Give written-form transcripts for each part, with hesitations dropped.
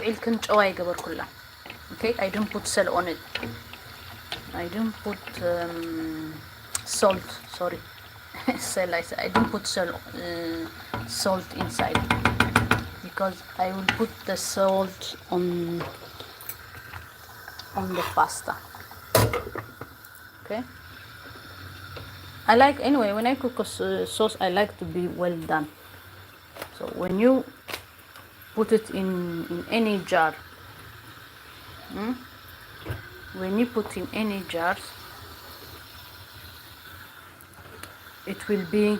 ilkan caway gabar kulla. Okay, I don't put salt on it. I don't put salt. Sorry, salt. I don't put salt inside because I will put the salt on the pasta. Okay. I like anyway when I cook a sauce. I like to be well done. So when you put it in any jar, when you put in any jars, it will be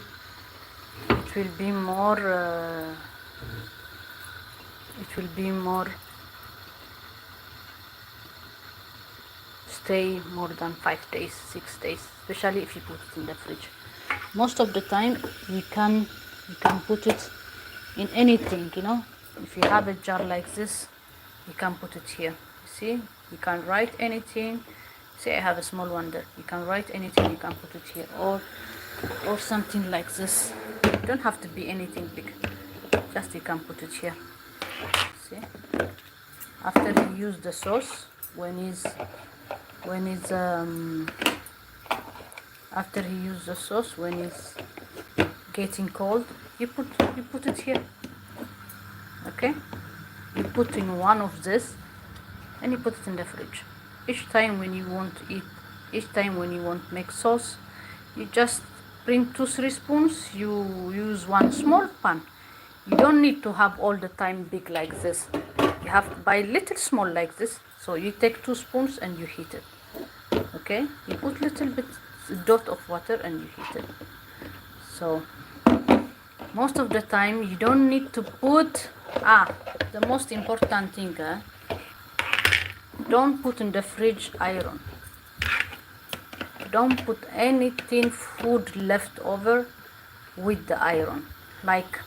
more stay more than 5 days, 6 days, especially if you put it in the fridge. Most of the time you can put it in anything, you know. If you have a jar like this, you can put it here. See, you can write anything. See, I have a small one there. You can write anything, you can put it here, or something like this. It don't have to be anything big, just you can put it here. See, after you use the sauce, after you use the sauce, when it's getting cold, you put it here. Okay, you put in one of this and you put it in the fridge. Each time when you want to eat, each time when you want to make sauce, you just bring 2-3 spoons. You use one small pan. You don't need to have all the time big like this. You have to buy little small like this. So you take 2 spoons and you heat it. Okay, you put little bit dot of water and you heat it. So most of the time you don't need to put the most important thing, don't put in the fridge iron. Don't put anything food left over with the iron, like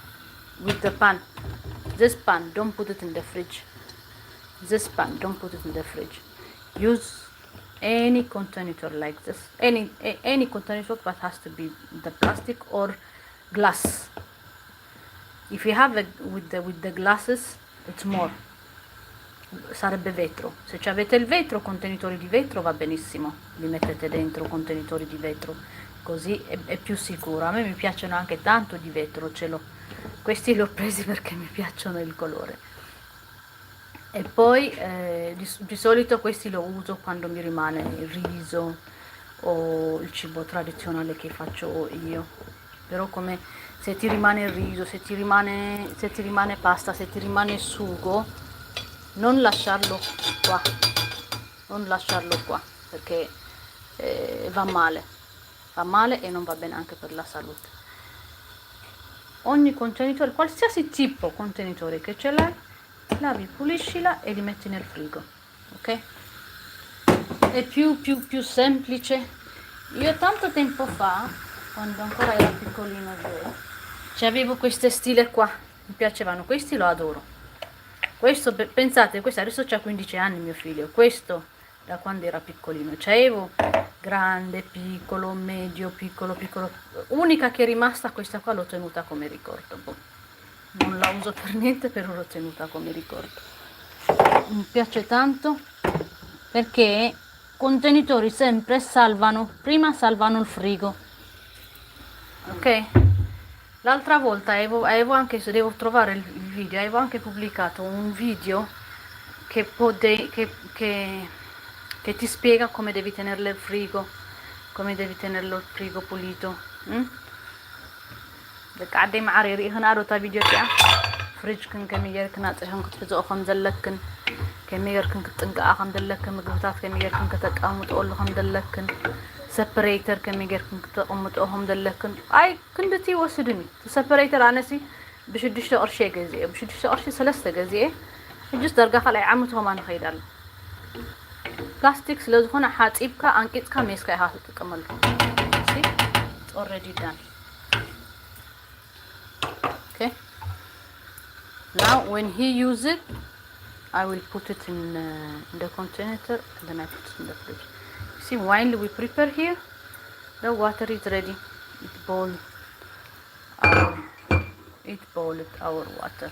with the pan. This pan, don't put it in the fridge. This pan, don't put it in the fridge. Use any container like this, any container, but has to be the plastic or glass. If you have with the glasses, it's more. Sarebbe vetro. Se avete il vetro, contenitori di vetro, va benissimo, li mettete dentro contenitori di vetro, così è più sicuro. A me mi piacciono anche tanto di vetro, questi li ho presi perché mi piacciono il colore. E poi di solito questi lo uso quando mi rimane il riso o il cibo tradizionale che faccio io. Però come se ti rimane il riso, se ti rimane pasta, se ti rimane sugo, non lasciarlo qua perché va male e non va bene anche per la salute. Ogni contenitore, qualsiasi tipo contenitore che ce l'hai, lavi, puliscila e li metti nel frigo, ok? È più semplice. Io tanto tempo fa, quando ancora ero piccolino, avevo queste stile qua, mi piacevano, questi lo adoro. Questo, pensate, questo adesso c'ha 15 anni mio figlio, questo da quando era piccolino, c'avevo grande, piccolo, medio, piccolo, unica che è rimasta questa qua, l'ho tenuta come ricordo, non la uso per niente, però l'ho tenuta come ricordo. Mi piace tanto perché contenitori sempre prima salvano il frigo, ok? L'altra volta avevo anche, se devo trovare il video, avevo anche pubblicato un video che ti spiega come devi tenerlo il frigo, pulito. قاعدة معري ريحنا روتا فيديو كيا فريج كن كمية كنا تحن كتفزو خم دلكن كمية كن كتنقع خم دلكن مقبتات كمية كن كتقام تقول خم دلكن سيبريتر كمية كن كتقام تقوم دلكن أي كندتي وسدني سيبريتر أنا سي بشدش أرشي جزئة بشدش أرشي 3 جزئة جست درجة خلي عمتهم أنا خيدال بلاستيك لو هنا حات إبكا أنكيت كميس كي هاتو تكمل see it's already done. Okay, now when he use it, I will put it in the container and then I put it in the fridge. See, while we prepare here, the water is ready. It boiled our water.